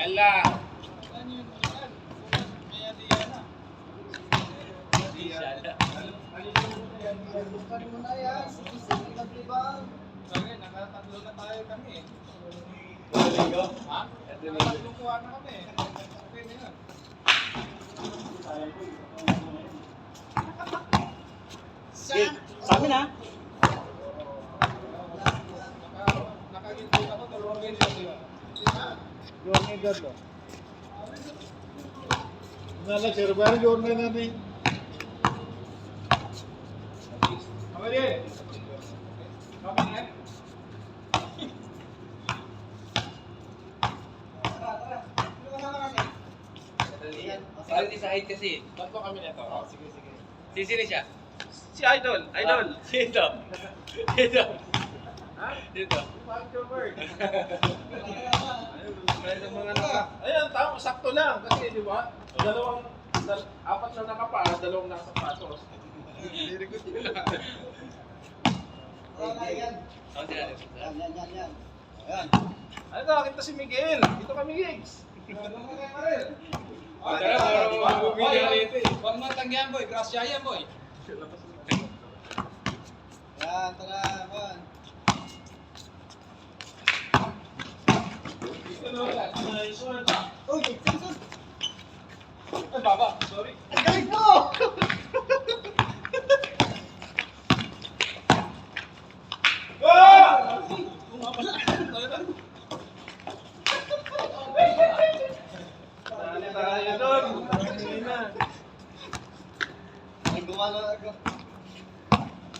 Yala. Nakatatlo na tayo kami. Ha? Nakatatlo kuha na kami. Okay na yun. Sa amin ha? Nakagilbot ako, dalawang ganyan. Yung edad lo. Nala ചെറുപയർ ചോറിന് തന്നെ Kamarin! Kamarin! Parang di sa height kasi. Tatlo kami nito. Sige, sige. Sino siya? Si Idol! Idol! Dito. Dito. Ha? Dito. Fuck your word! Ayan, tama, sakto lang. Kasi, di ba? Apat na nakapa, dalawang nasa patos. Very good yun. Ako sila dito. Ayan. Ano to, kita si Miguel. Dito kami, Gigs. Tara, parang mabubili na rito eh. Huwag matanggihan, boy. Grasya yan, boy. Ayan, tara, Juan. Uy, Samson! Ay, baba. Sorry. Ang galing mo! Dali tayo doon. Ay, gumalo ako.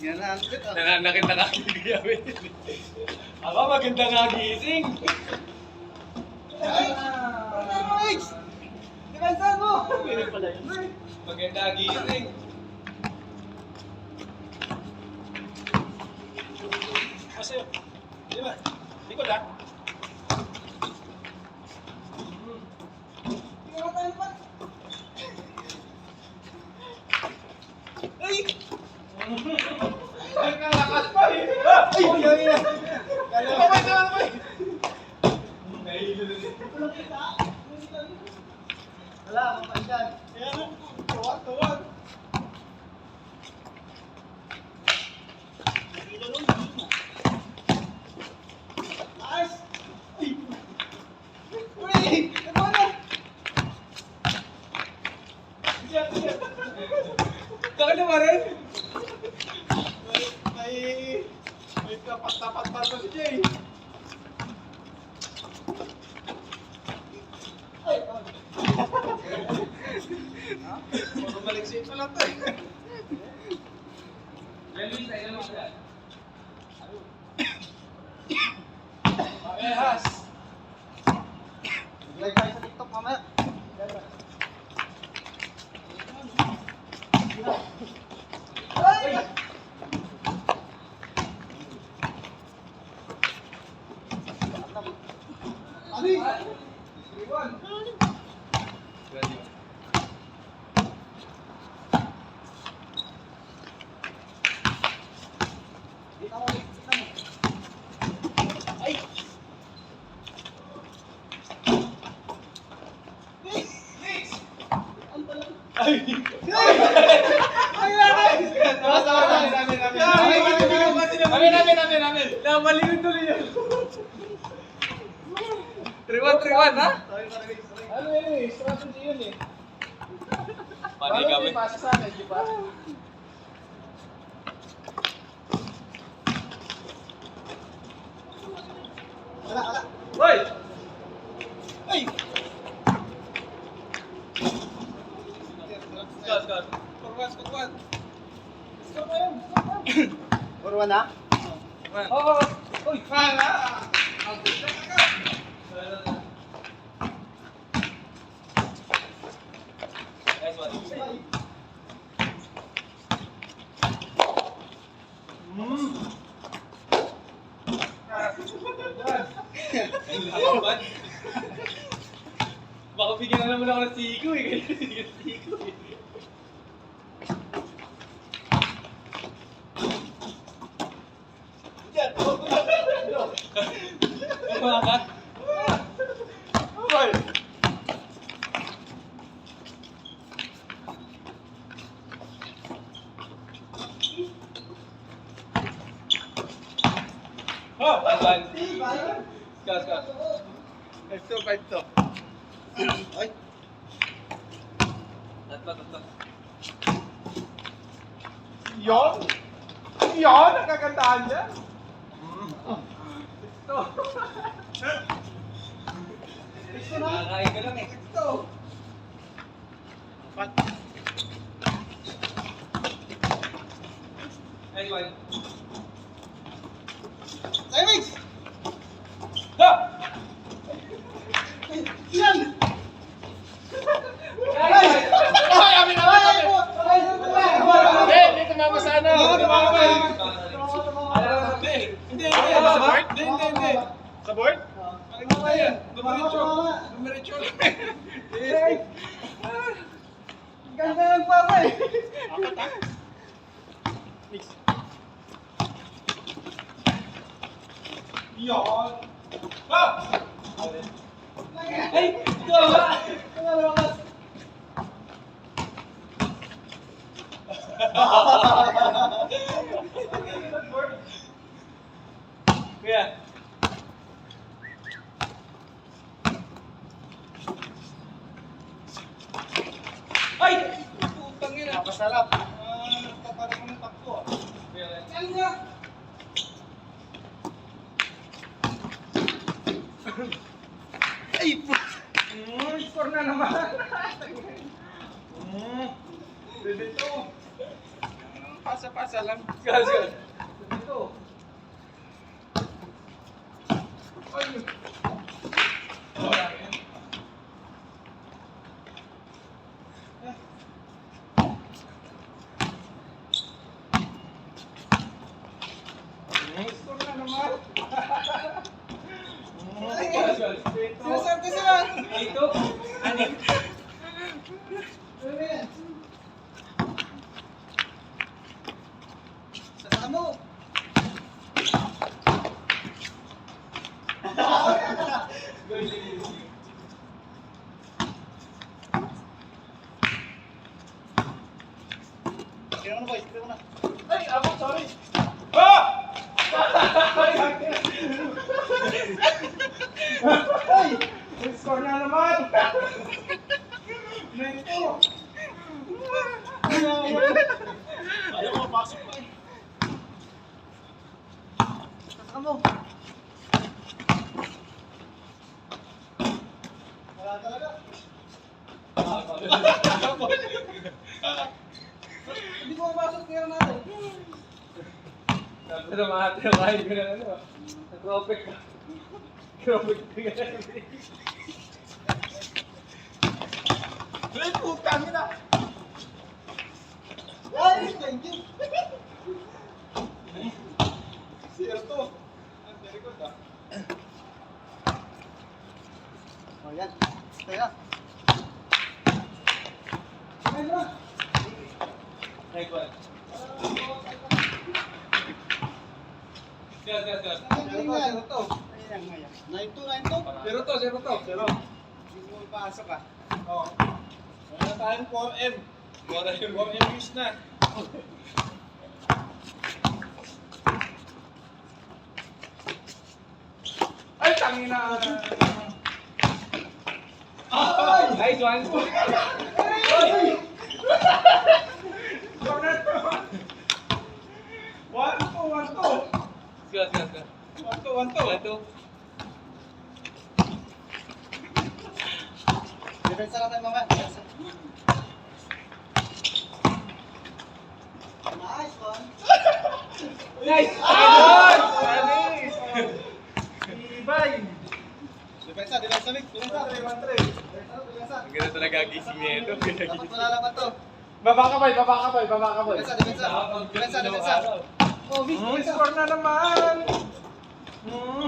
Yan na, ang fit ah. Nananakit na kakiligawin. Aba, maganda nga gising. Ay! Dekansan mo! Maganda gising. Kasi, di ba? Likod ah. Ay! Ay, kalakas pa eh. Ay! Ay! Kamay, kamay. Wala, mapaisan. Tuwag, tuwag. Ayos! Ay! Uy! Ano na? Bakit naman rin? May tapat-tapat pa to si Jay. Ay! Bumalik-sik pa lang tayo. Lalun tayo naman siya. Parehas. Like tayo sa TikTok mamaya. Ay! Ay! Iwan. Kita mo, kita mo. Ay! Ay! Namalingin tuloy yun. 3-1, ha? Ano yun eh? Strategy yun eh. Paano Paano kami? may pasa sa akin, di ba? Wala, wala. Hoy! Ay! Score. Squad. Puro na? Oo! Uy! Hala! Nice one. Baka bigyan na naman ako ng sigo eh. Sigo eh. Mga ka? Hoy! Gas. Ito, 5 to. Ay, Tatlo. Yon? Yon? Ang kagandahan niya? Ito. Nakakain ka lang eh. Ito. Anyway. timings! Ha! Yan! Ay, amin! Hindi, tumama sa ano. Hindi. Sa board? Dumiretso. Ganda ng papa eh. Yon. Ha! Ay! Ito ba? Kuya. Ay! Putang ina. Masarap. Nagpaparin mo ng takbo ah. Kuya. Yan nga. Ay, Score na naman. Dito. Pasa-pasa lang. Gas. Dito. Ay. Score na naman. Gas. sinasabi ko sila. Ito. Ano? Ano yan? Sasama mo. Kaya mo na boys, kaya mo na. Ay, abo, sorry. Ah! Ay! Score na naman. Nito. Ayaw mo, pasok pa eh. Sasama mo. Wala talaga. Hindi ko mapasok kaya natin. Sabi na mga trabahin ko ng ano. Sa tropic. Tropic ka na. Ay, putang ina. Ay, thank you. Sir to. Ang very good ah. Oh, yan. Kaya. Ay, bro. Ay, kuya. Gas. Zero to. Ayan, ayan. 9-2. Zero to. Hindi mo ipasok ah. Oh. Wala tayong 4M. 4M use na. Ay, tangina. Nice one. Corner to. 1-2. Gas. 1-2. Depensa lang tayo mamaya. Depensa. Nice one. Nice! Anis! Ibay! Depensa, Vic. Depensa. 1-3. Depensa. Ang ganda talaga gising niya ito. Dapat malalaman to. Baba ka boy. Depensa. Oh, Vic, depensa. Score na naman! 2-3.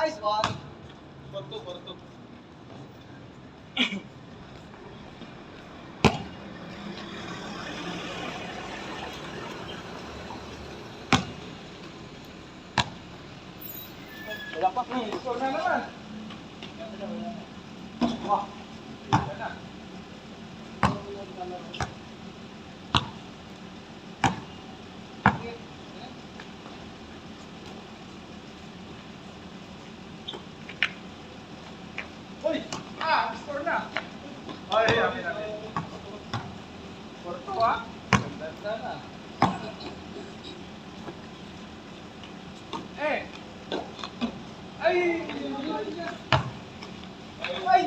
Nice one. 4-2. Wala pa. Score na naman. Wah. Wala na. Uy! Score na. Ay, amin natin. Score to Ganda na. Eh! Ay! Ay!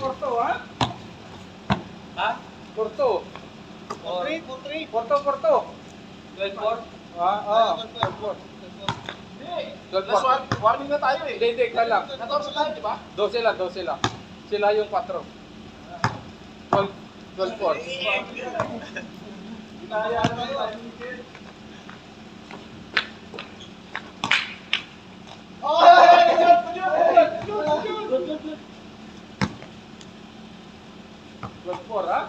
Porto, ha? Ha? Porto. Porto. 12-4. Last warning na tayo eh. Hindi, ka lang. 14 tayo, di ba? 12 lang. Sila yung 4. 12-4. Ginaya na tayo. Four, ha?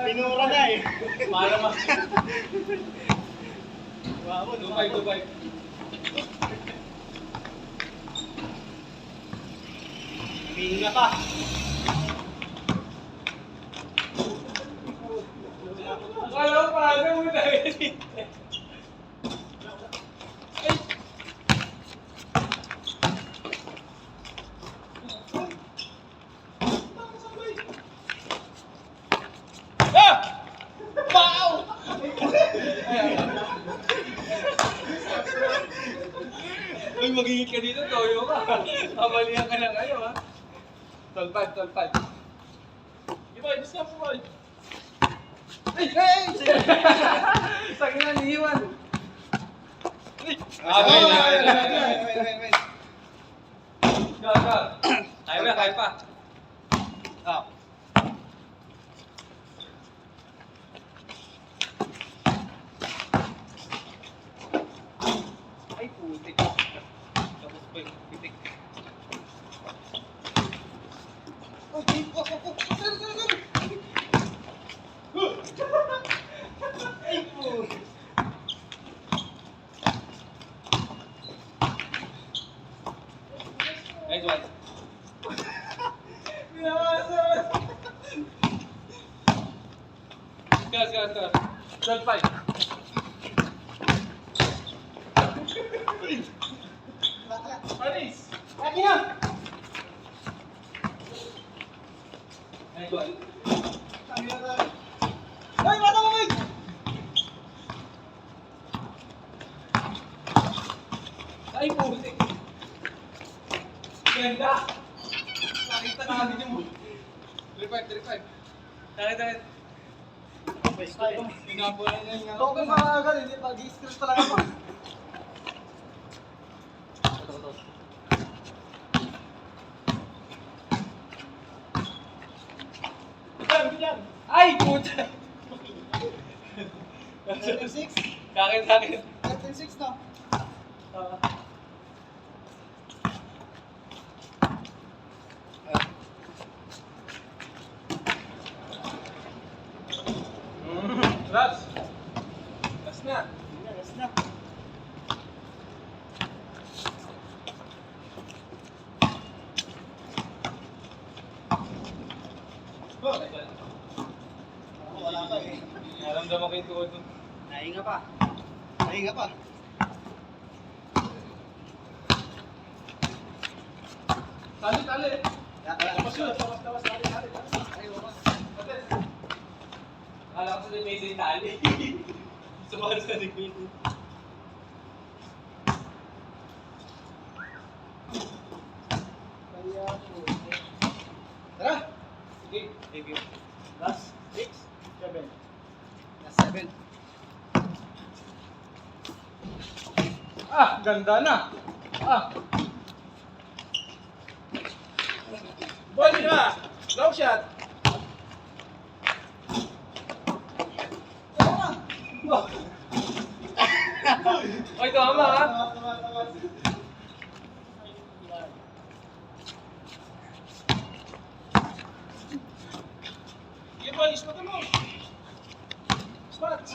Pinura na eh. Para mas. Dubai. Pinga pa. Akala ko parang mo na eh. Uy, magiging ka dito, toyo ka. Kamalihan ka lang kayo, ha? 12-5. Iboy, discuss mo, boy. Sakin na, niiwan. Wait. Go. Kaya pa. Ay, putik. Tapos pa yung pitik. Nice one. Gas. 12-5. Panis! Lagi na! Nice one. Hoy, mata mo, boy! Ay, putik. Ganda. Nakita na natin yung 3-5. Takit. Pinabulan niya yung Huwag kang makakagal, hindi pag-i-stress talaga mo. Ay, puta. 13-6? Sakit. 13-6 na. Last na. Last na. Wala pa eh. Naramdaman ko yung tuhod mo. Nahinga pa. Tali. Tapos yun. Tali. Akala ko sa may sin tali. Sumali sa likod. Tara! Sige. Ah, ganda na. Ah. Ball na! Long shot! Oy, tama ha. Sige ball, ispat mo! Ispat!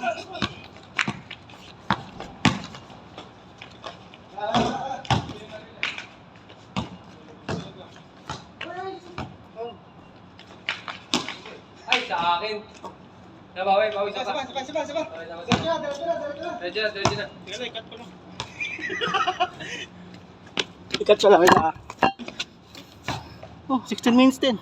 Ay, sa akin. Nabawi, bawi sa pa. Sabay. Bawi sa pa. Diretso. Diretso na. Sige, ikat ko lang. Ikat siya lang. Oh, 16 minutes din.